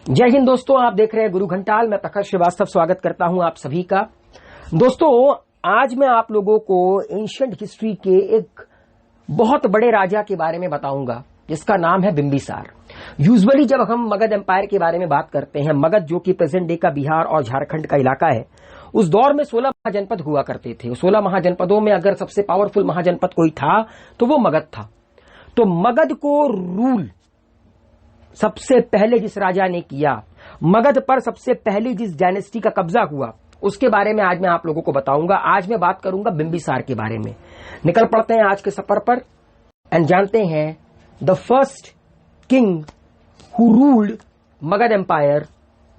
जय हिंद दोस्तों, आप देख रहे हैं गुरु घंटाल। मैं प्रखर श्रीवास्तव स्वागत करता हूं आप सभी का। दोस्तों, आज मैं आप लोगों को एंशिएंट हिस्ट्री के एक बहुत बड़े राजा के बारे में बताऊंगा जिसका नाम है बिंबिसार। यूजुअली जब हम मगध एम्पायर के बारे में बात करते हैं, मगध जो कि प्रेजेंट डे का बिहार और झारखंड का इलाका है, उस दौर में 16 महाजनपद हुआ करते थे। 16 महाजनपदों में अगर सबसे पावरफुल महाजनपद कोई था तो वो मगध था। तो मगध को रूल सबसे पहले जिस राजा ने किया, मगध पर सबसे पहली जिस डायनेस्टी का कब्जा हुआ, उसके बारे में आज मैं आप लोगों को बताऊंगा। आज मैं बात करूंगा बिंबिसार के बारे में। निकल पड़ते हैं आज के सफर पर एंड जानते हैं the first king who ruled Magadha empire,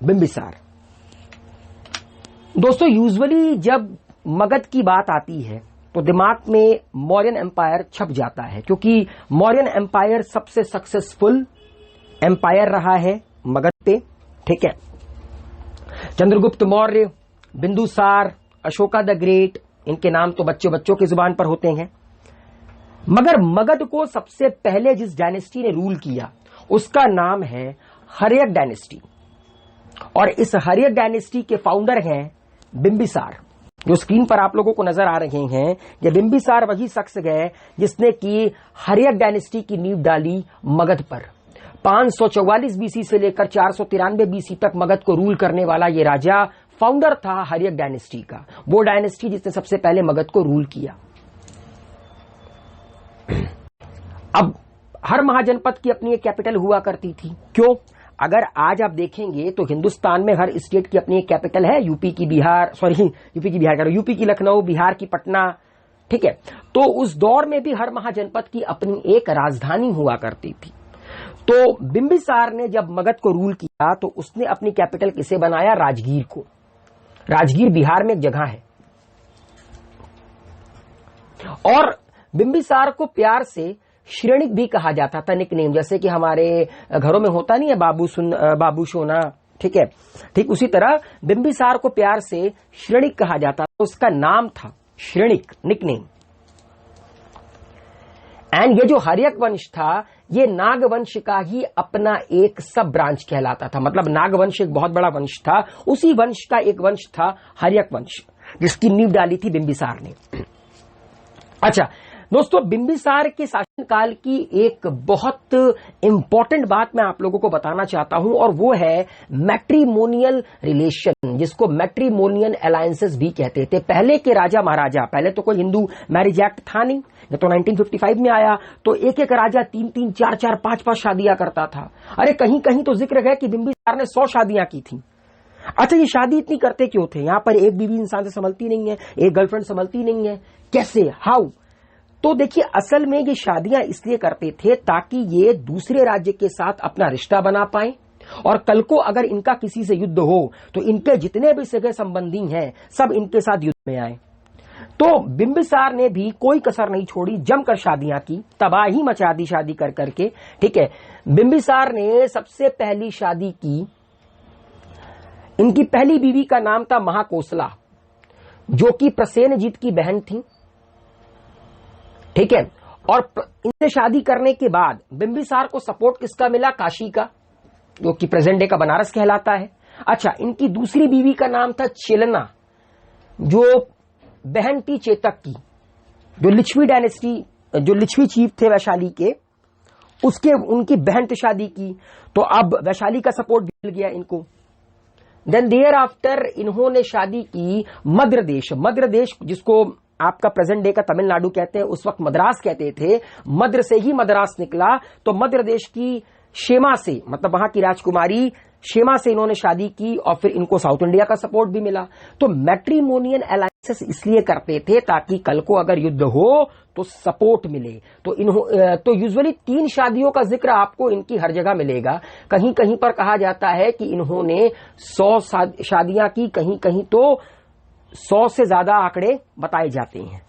Bimbisara. दोस्तों, यूजुअली जब मगध की बात आती है तो दिमाग में मौर्यन एम्पायर छप जाता है, क्योंकि मौर्यन एम्पायर सबसे सक्सेसफुल एम्पायर रहा है मगध पे। ठीक है, चंद्रगुप्त मौर्य, बिंदुसार, अशोका द ग्रेट, इनके नाम तो बच्चों बच्चों की जुबान पर होते हैं। मगर मगध को सबसे पहले जिस डायनेस्टी ने रूल किया उसका नाम है हर्यक डायनेस्टी, और इस हर्यक डायनेस्टी के फाउंडर हैं बिंबिसार। जो स्क्रीन पर आप लोगों को नजर आ रहे हैं, ये बिंबिसार वही शख्स है जिसने की हर्यक डायनेस्टी की नींव डाली मगध पर। 544 बीसी से लेकर 493 बीसी तक मगध को रूल करने वाला ये राजा फाउंडर था हर्यक डायनेस्टी का, वो डायनेस्टी जिसने सबसे पहले मगध को रूल किया। अब हर महाजनपद की अपनी एक कैपिटल हुआ करती थी। क्यों? अगर आज आप देखेंगे तो हिंदुस्तान में हर स्टेट की अपनी एक कैपिटल है। यूपी की लखनऊ, बिहार की पटना। ठीक है, तो उस दौर में भी हर महाजनपद की अपनी एक राजधानी हुआ करती थी। तो बिंबिसार ने जब मगध को रूल किया तो उसने अपनी कैपिटल किसे बनाया? राजगीर को। राजगीर बिहार में एक जगह है। और बिंबिसार को प्यार से श्रेणिक भी कहा जाता था, निकनेम, जैसे कि हमारे घरों में होता नहीं है बाबू सोना। ठीक है, ठीक उसी तरह बिंबिसार को प्यार से श्रेणिक कहा जाता था। उसका नाम था श्रेणिक, निकनेम। एंड ये जो हर्यक वंश था, ये नागवंश का ही अपना एक सब ब्रांच कहलाता था। मतलब नागवंश एक बहुत बड़ा वंश था, उसी वंश का एक वंश था हर्यक वंश, जिसकी नींव डाली थी बिंबिसार ने। अच्छा दोस्तों, बिंबिसार के शासनकाल की एक बहुत इंपॉर्टेंट बात मैं आप लोगों को बताना चाहता हूं, और वो है मैट्रिमोनियल रिलेशन, जिसको मैट्रिमोनियल अलायंसेस भी कहते थे। पहले के राजा महाराजा, पहले तो कोई हिंदू मैरिज एक्ट था नहीं, ये तो 1955 में आया, तो एक एक राजा 3-3, 4-4, 5-5 शादियां करता था। अरे कहीं कहीं तो जिक्र है कि बिंबिसार ने 100 शादियां की थी। अच्छा, ये शादी इतनी करते क्यों थे? यहां पर एक बीवी इंसान से संभलती नहीं है, एक गर्लफ्रेंड संभलती नहीं है, कैसे, हाउ? तो देखिए, असल में ये शादियां इसलिए करते थे ताकि ये दूसरे राज्य के साथ अपना रिश्ता बना पाए, और कल को अगर इनका किसी से युद्ध हो तो इनके जितने भी सगे संबंधी हैं सब इनके साथ युद्ध में आए। तो बिंबिसार ने भी कोई कसर नहीं छोड़ी, जमकर शादियां की, तबाही मचा दी शादी कर करके। ठीक है, बिंबिसार ने सबसे पहली शादी की, इनकी पहली बीवी का नाम था महाकोसला, जो कि प्रसेनजीत की बहन थी। ठीक है, और इनसे शादी करने के बाद बिंबिसार को सपोर्ट किसका मिला? काशी का, जो कि प्रेजेंट डे का बनारस कहलाता है। अच्छा, इनकी दूसरी बीवी का नाम था चेलना, जो बहन थी चेतक की, जो लिच्छवी डायनेस्टी, जो लिच्छवी चीफ थे वैशाली के, उसके उनकी बहन से शादी की। तो अब वैशाली का सपोर्ट मिल गया इनको। देन देयर आफ्टर इन्होंने शादी की मध्य देश, जिसको आपका प्रेजेंट डे का तमिलनाडु कहते हैं, उस वक्त मद्रास कहते थे। मद्र से ही मद्रास निकला, तो मध्य देश की शेमा से, मतलब वहां की राजकुमारी शेमा से इन्होंने शादी की, और फिर इनको साउथ इंडिया का सपोर्ट भी मिला। तो मैट्रिमोनियल अलायंसेस इसलिए करते थे ताकि कल को अगर युद्ध हो तो सपोर्ट मिले। तो यूजुअली 3 शादियों का जिक्र आपको इनकी हर जगह मिलेगा। कहीं कहीं पर कहा जाता है कि इन्होंने 100 शादियां की, कहीं कहीं तो 100 से ज्यादा आंकड़े बताए जाते हैं।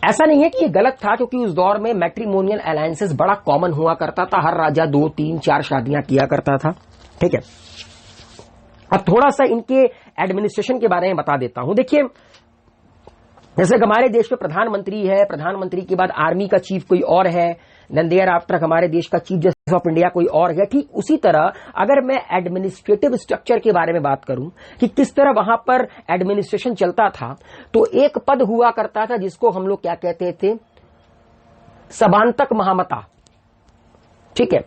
ऐसा नहीं है कि ये गलत था, क्योंकि उस दौर में मैट्रिमोनियल अलायंसेस बड़ा कॉमन हुआ करता था। हर राजा 2, 3, 4 शादियां किया करता था। ठीक है, अब थोड़ा सा इनके एडमिनिस्ट्रेशन के बारे में बता देता हूं। देखिए, जैसे हमारे देश में प्रधानमंत्री है, प्रधानमंत्री के बाद आर्मी का चीफ कोई और है, देन देयर आफ्टर हमारे देश का चीफ जस्टिस ऑफ इंडिया कोई और है। ठीक उसी तरह अगर मैं एडमिनिस्ट्रेटिव स्ट्रक्चर के बारे में बात करूं कि किस तरह वहां पर एडमिनिस्ट्रेशन चलता था, तो एक पद हुआ करता था जिसको हम लोग क्या कहते थे, सभांतक महामता। ठीक है,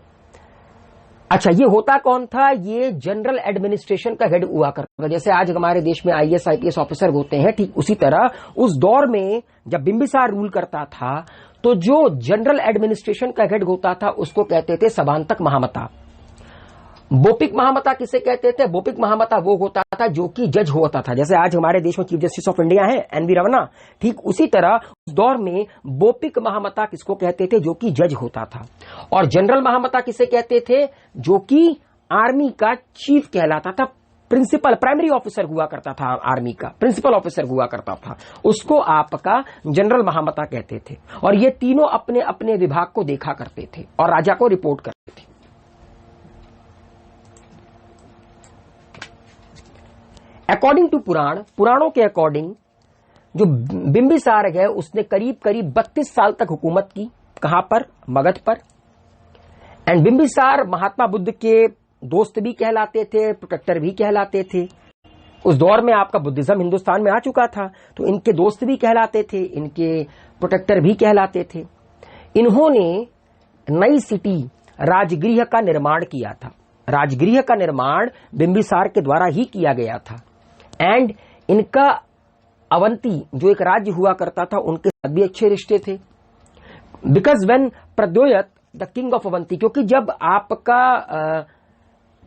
अच्छा ये होता कौन था, ये जनरल एडमिनिस्ट्रेशन का हेड हुआ करता था। जैसे आज हमारे देश में आईएएस आईपीएस ऑफिसर होते हैं, ठीक उसी तरह उस दौर में जब बिंबिसार रूल करता था तो जो जनरल एडमिनिस्ट्रेशन का हेड होता था उसको कहते थे सभांतक महामता। बोपिक महामता किसे कहते थे, बोपिक महामता वो होता था जो कि जज होता था। जैसे आज हमारे देश में चीफ जस्टिस ऑफ इंडिया है एनवी रमन्ना, ठीक उसी तरह उस दौर में बोपिक महामता किसको कहते थे, जो कि जज होता था। और जनरल महामता किसे कहते थे, जो कि आर्मी का चीफ कहलाता था, प्रिंसिपल प्राइमरी ऑफिसर हुआ करता था, आर्मी का प्रिंसिपल ऑफिसर हुआ करता था, उसको आपका जनरल महामता कहते थे। और ये तीनों अपने अपने विभाग को देखा करते थे और राजा को रिपोर्ट करते थे। अकॉर्डिंग टू पुराण, पुराणों के अकॉर्डिंग जो बिंबिसार है उसने करीब करीब 32 साल तक हुकूमत की। कहां पर, मगध पर। एंड बिंबिसार महात्मा बुद्ध के दोस्त भी कहलाते थे, प्रोटेक्टर भी कहलाते थे। उस दौर में आपका बुद्धिज्म हिंदुस्तान में आ चुका था, तो इनके दोस्त भी कहलाते थे, इनके प्रोटेक्टर भी कहलाते थे। इन्होंने नई सिटी राजगृह का निर्माण किया था। राजगृह का निर्माण बिंबिसार के द्वारा ही किया गया था। एंड इनका अवंती जो एक राज्य हुआ करता था उनके साथ भी अच्छे रिश्ते थे। Because when Pradyot the king of Avanti, क्योंकि जब आपका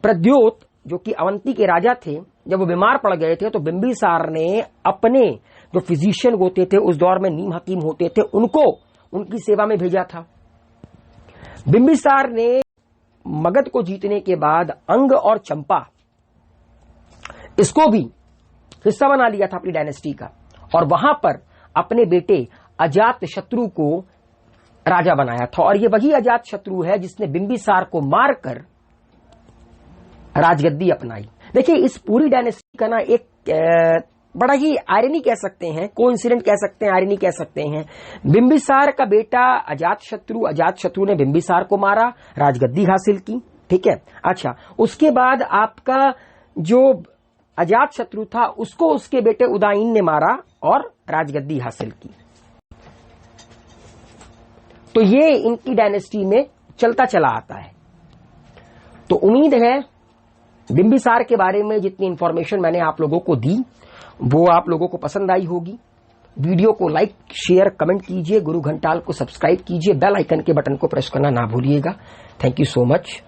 प्रद्योत जो कि अवंती के राजा थे, जब वो बीमार पड़ गए थे तो बिंबिसार ने अपने जो फिजिशियन होते थे, उस दौर में नीम हकीम होते थे, उनको उनकी सेवा में भेजा था। बिंबिसार ने मगध को जीतने के बाद अंग और चंपा इसको भी हिस्सा बना लिया था अपनी डायनेस्टी का, और वहां पर अपने बेटे अजात शत्रु को राजा बनाया था। और ये वही अजात शत्रु है जिसने बिंबिसार को मारकर राजगद्दी अपनाई। देखिए इस पूरी डायनेस्टी का ना एक बड़ा ही आयरनी कह सकते हैं, कोइंसिडेंट कह सकते हैं, आयरनी कह सकते हैं। बिंबिसार का बेटा अजात शत्रु ने बिंबिसार को मारा, राजगद्दी हासिल की। ठीक है, अच्छा उसके बाद आपका जो अजात शत्रु था उसको उसके बेटे उदायन ने मारा और राजगद्दी हासिल की। तो ये इनकी डायनेस्टी में चलता चला आता है। तो उम्मीद है बिंबिसार के बारे में जितनी इंफॉर्मेशन मैंने आप लोगों को दी वो आप लोगों को पसंद आई होगी। वीडियो को लाइक, शेयर, कमेंट कीजिए, गुरु घंटाल को सब्सक्राइब कीजिए, बेल आइकन के बटन को प्रेस करना ना भूलिएगा। Thank you so much.